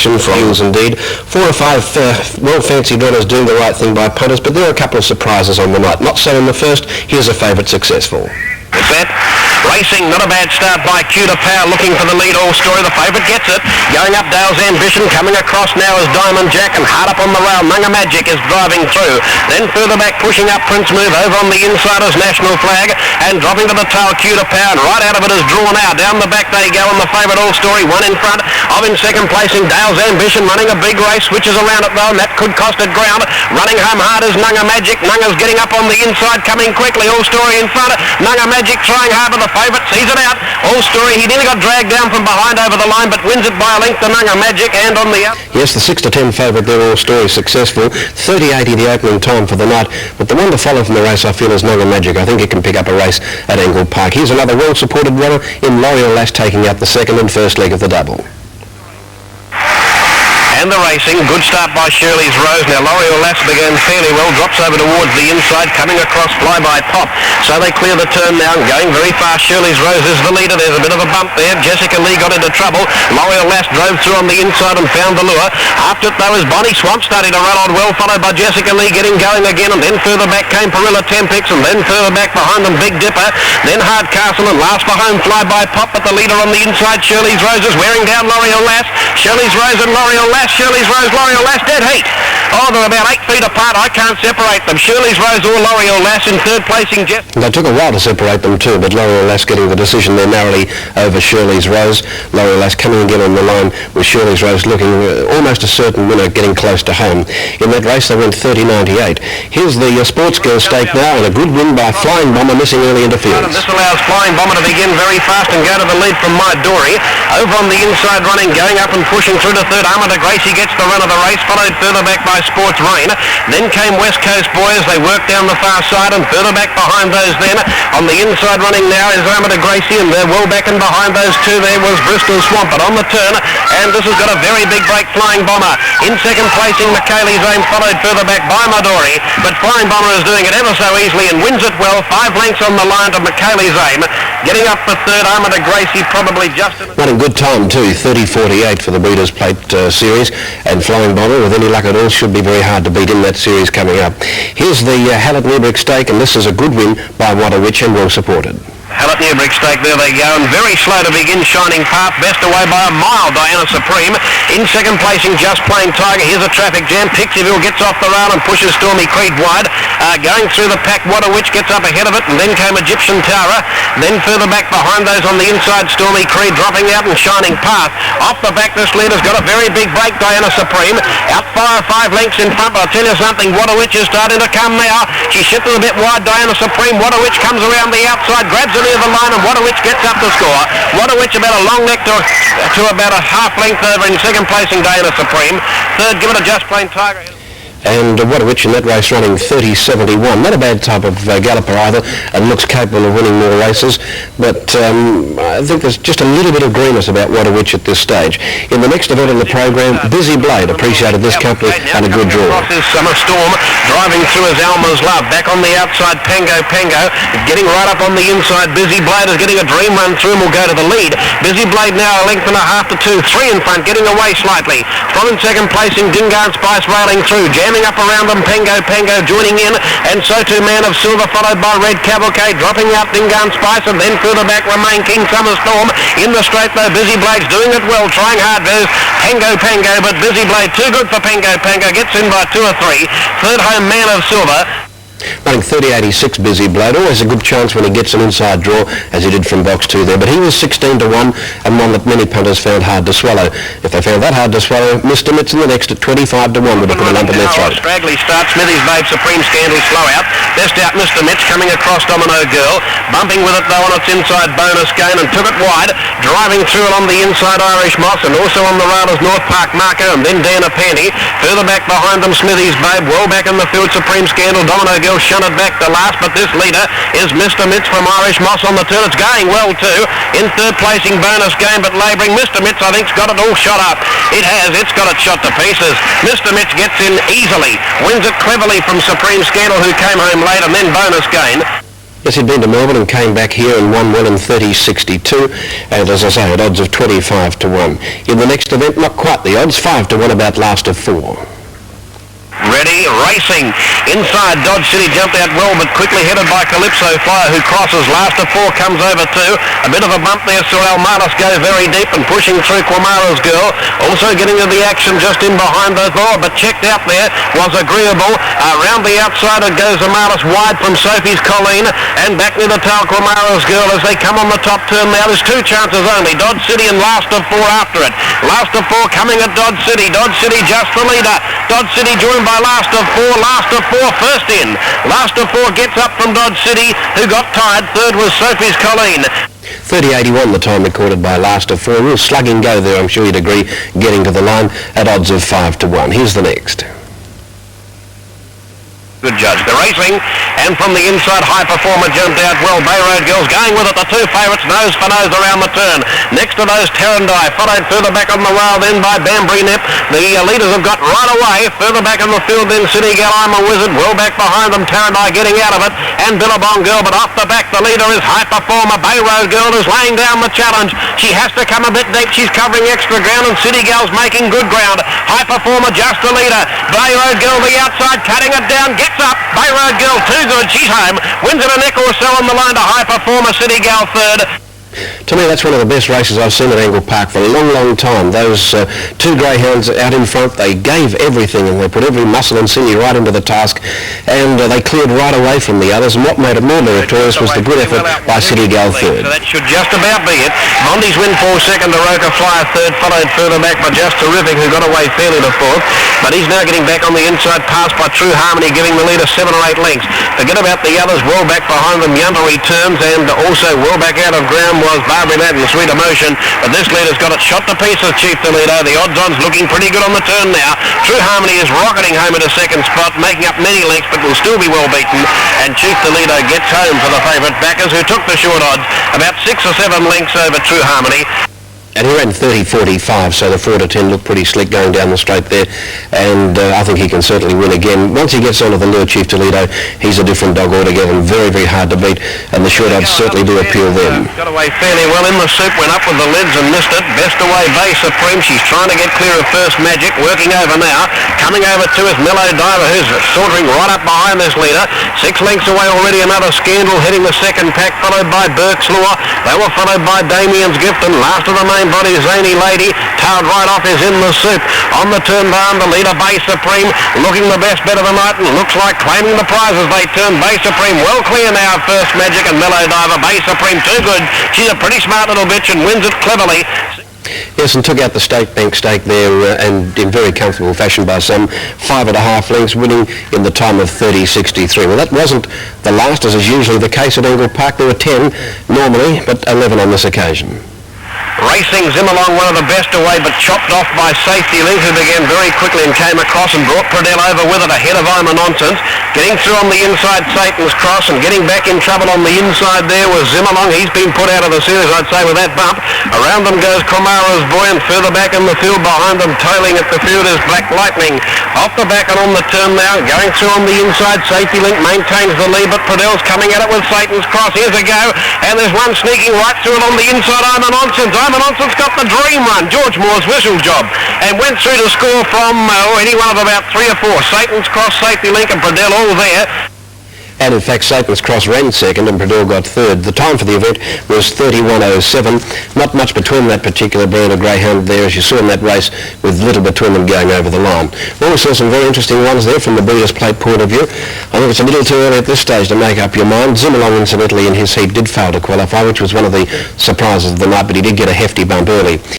From indeed. 4 or 5 well-fancied runners doing the right thing by punters, but there are a couple of surprises on the night. Not so in the first. Here's a favourite successful. Is that racing? Not a bad start by Cuda Power, looking for the lead. All Story, the favourite, gets it. Going up Dale's Ambition, coming across now is Diamond Jack, and hard up on the rail, Nunga Magic is driving through. Then further back, pushing up Prince Move, over on the inside is National Flag, and dropping to the tail, Cuda Power, and right out of it is Drawn Out. Down the back they go, and the favourite All Story, one in front of in second placing Dale's Ambition, running a big race, switches around it though, and that could cost it ground. Running home hard is Nunga Magic. Nunga's getting up on the inside, coming quickly. All Story in front. Nunga Magic trying hard, but the favourite sees it out. All Story, he nearly got dragged down from behind over the line, but wins it by a length to Nunga Magic, and on the up. Yes, the 6 to 10 favourite there, All Story, successful. 30.80 the opening time for the night, but the one to follow from the race I feel is Nunga Magic. I think it can pick up a race at Angle Park. Here's another well-supported runner in Lorrial Lass, taking out the second and first leg of the double. And the racing, good start by Shirley's Rose. Now Lorrial Lass began fairly well, drops over towards the inside, coming across Flyby Pop. So they clear the turn now, and going very fast. Shirley's Rose is the leader. There's a bit of a bump there. Jessica Lee got into trouble. Lorrial Lass drove through on the inside and found the lure. After it though is Bonnie Swamp starting to run on well, followed by Jessica Lee getting going again, and then further back came Perilla Tempix, and then further back behind them Big Dipper, then Hardcastle, and last behind Flyby Pop, but the leader on the inside, Shirley's Rose, is wearing down Lorrial Lass. Shirley's Rose and Lorrial Lass. Shirley's Rose, Lorrial Lass, dead heat. Oh, they're about 8 feet apart. I can't separate them. Shirley's Rose or Lorrial Lass in third placing. They took a while to separate them too, but Lorrial Lass getting the decision there narrowly over Shirley's Rose. Lorrial Lass coming again on the line with Shirley's Rose looking almost a certain winner, getting close to home. In that race they went 30.98. Here's the Sports Girls stake now, and a good win by Flying Bomber, missing early interference. This allows Flying Bomber to begin very fast and go to the lead from My Dory. Over on the inside running, going up and pushing through to third. Armada Gracie gets the run of the race, followed further back by Sports Rain. Then came West Coast Boys. They worked down the far side, and further back behind those then. On the inside running now is Armada Gracie, and they're well back and behind those two there was Bristol Swamp. But on the turn, and this has got a very big break, Flying Bomber. In second placing, Michaeli's Aim, followed further back by Midori. But Flying Bomber is doing it ever so easily and wins it well. 5 lengths on the line to Michaeli's Aim. Getting up for third, Armada Gracie probably just... Running good time too, 30.48 for the Breeders' Plate Series, and Flying Bomber, with any luck at all, should be very hard to beat in that series coming up. Here's the Hallett Newbrick stake, and this is a good win by Wotta and well supported. Hallett Newbrick stake, there they go, and very slow to begin. Shining Path, best away by a mile, Diana Supreme. In second placing, Just Plain Tiger. Here's a traffic jam. Pixieville gets off the rail and pushes Stormy Creed wide. Going through the pack, Wotta gets up ahead of it, and then came Egyptian Tara. Then further back behind those on the inside, Stormy Creed dropping out, and Shining Path. Off the back, this leader's got a very big break, Diana Supreme. Out 5 lengths in front, but I'll tell you something, Wotta is starting to come now. She shifted a bit wide, Diana Supreme. Wotta comes around the outside, grabs it near the line, and Wotta gets up to score. Wotta about a long neck to about a half length over in second placing, Diana Supreme. Third, give it a Just Plain Tiger. And Wotta in that race running 30.71. Not a bad type of galloper either, and looks capable of winning more races, but I think there's just a little bit of greenness about Wotta at this stage. In the next event in the program, Busy Blade appreciated this company and a good draw. Summer Storm driving through as Alma's Love. Back on the outside, Pango, getting right up on the inside. Busy Blade is getting a dream run through and will go to the lead. Busy Blade now a length and a half to 2. 3 in front, getting away slightly. From in second placing, Dingaan Spice railing through. Jamming up around them, Pango joining in, and so too Man of Silver, followed by Red Cavalcade, dropping out Dingaan Spice, and then further back remain King Summer Storm. In the straight though, Busy Blade's doing it well, trying hard. There's Pango, but Busy Blade too good for Pango, gets in by 2 or 3. Third home, Man of Silver. Running 30.86, Busy Blade. Always a good chance when he gets an inside draw, as he did from box 2 there. But he was 16 to 1, and one that many punters found hard to swallow. If they found that hard to swallow, Mr. Mitz in the next at 25 to 1 would have put a lump in their throat. Straggly start, Smithy's Babe, Supreme Scandal, slow out. Best out, Mr. Mitch coming across Domino Girl. Bumping with it though on its inside, Bonus Gain, and took it wide. Driving through it on the inside, Irish Moss, and also on the rail is North Park Marco, and then Dana Panty. Further back behind them, Smithy's Babe. Well back in the field, Supreme Scandal. Domino Girl shunted back the last, but this leader is Mr. Mitz from Irish Moss on the turn. It's going well too. In third placing, Bonus Game, but labouring. Mr. Mitz, I think, has got it all shot up. It has. It's got it shot to pieces. Mr. Mitz gets in easily. Wins it cleverly from Supreme Scandal, who came home late, and then Bonus Gain. Yes, he'd been to Melbourne and came back here and won well in 30.62, and as I say, at odds of 25 to 1. In the next event, not quite the odds, 5 to 1 about last of 4. Ready, racing. Inside, Dodge City jumped out well, but quickly headed by Calypso Flyer, who crosses. Last of 4 comes over 2. A bit of a bump there, saw Almanas go very deep and pushing through Quamara's Girl. Also getting to the action just in behind those four, but checked out there was Agreeable. Round the outside it goes Almanas wide from Sophie's Colleen, and back near the tail Quamara's Girl as they come on the top turn now. There's 2 chances only. Dodge City and Last of 4 after it. Last of 4 coming at Dodge City. Dodge City just the leader. Dodge City joined by Last of 4. Last of 4 first in. Last of 4 gets up from Dodge City, who got tired. Third was Sophie's Colleen. 30.81 the time recorded by Last of 4. A real slugging go there, I'm sure you'd agree, getting to the line at odds of 5 to 1. Here's the next. Good judge. The racing, and from the inside, High Performer jumped out well. Bayroad Girls going with it. The 2 favourites nose for nose around the turn. Next to those, Terrandai, followed further back on the rail then by Banbury Nip. The leaders have got right away. Further back on the field then City Gal, I'm a Wizard. Well back behind them, Terrandai getting out of it. And Billabong Girl, but off the back, the leader is High Performer. Bayroad Girl is laying down the challenge. She has to come a bit deep. She's covering extra ground, and City Gal's making good ground. High Performer just the leader. Bayroad Girl the outside, cutting it down. Gets up. Bayroad Girl too good. She's home. Wins it a neck or so on the line to High Performer. City Gal third. To me, that's one of the best races I've seen at Angle Park for a long, long time. Those 2 greyhounds out in front, they gave everything and they put every muscle and sinew right into the task, and they cleared right away from the others, and what made it more meritorious was the good effort by City Gal third. So that should just about be it. Mondi's win 4 second, Daroka Flyer third, followed further back by Just Terrific, who got away fairly to 4th, but he's now getting back on the inside, passed by True Harmony, giving the leader 7 or 8 lengths. Forget about the others, well back behind them, Yunta returns, and also well back out of ground was Barbary Lad and Sweet Emotion, but this leader's got it shot to pieces, Chief Toledo. The odds-on's looking pretty good on the turn now. True Harmony is rocketing home at a second spot, making up many lengths, but will still be well beaten, and Chief Toledo gets home for the favourite backers, who took the short odds, about 6 or 7 lengths over True Harmony. And he ran 30.45, so the 4 to 10 looked pretty slick going down the straight there, and I think he can certainly win again. Once he gets onto the lure, Chief Toledo, he's a different dog altogether, and very, very hard to beat, and the short odds certainly do appeal then. Got away fairly well in the soup, went up with the lids and missed it. Best away, Bay Supreme. She's trying to get clear of First Magic, working over now. Coming over to is Mellow Diver, who's sauntering right up behind this leader. 6 lengths away already, another Scandal heading the second pack, followed by Burke's Law. They were followed by Damien's Gift, and last of the main body, Zany Lady, tailed right off, is in the soup. On the turn barn, the leader, Bay Supreme, looking the best bet of the night, and looks like claiming the prize as they turn. Bay Supreme well clear now of First Magic and Mellow Diver. Bay Supreme too good. She's a pretty smart little bitch and wins it cleverly. Yes, and took out the State Bank stake there and in very comfortable fashion by some 5.5 lengths, winning in the time of 30.63. Well, that wasn't the last, as is usually the case at Angle Park. There were 10 normally, but 11 on this occasion. Racing Zimmerlong, one of the best away, but chopped off by Safety Link, who began very quickly and came across and brought Pradell over with it ahead of Ima Nonsense. Getting through on the inside, Satan's Cross, and getting back in trouble on the inside there was Zimmerlong. He's been put out of the series, I'd say, with that bump. Around them goes Komara's Boy, and further back in the field behind them, tailing at the field is Black Lightning. Off the back and on the turn now, going through on the inside, Safety Link maintains the lead, but Pradell's coming at it with Satan's Cross. Here's a go, and there's one sneaking right through it on the inside, Ima Nonsense. Ima Nonsense got the dream run, George Moore's whistle job, and went through to score from any one of about 3 or 4. Satan's Cross, Safety Link and Pradell all there. And in fact, Satan's Cross ran second and Pradell got third. The time for the event was 31.07. Not much between that particular brand of greyhound there, as you saw in that race, with little between them going over the line. We also saw some very interesting ones there from the Breeders' Plate point of view. I think it's a little too early at this stage to make up your mind. Zimmerlong, incidentally, in his heat did fail to qualify, which was one of the surprises of the night, but he did get a hefty bump early.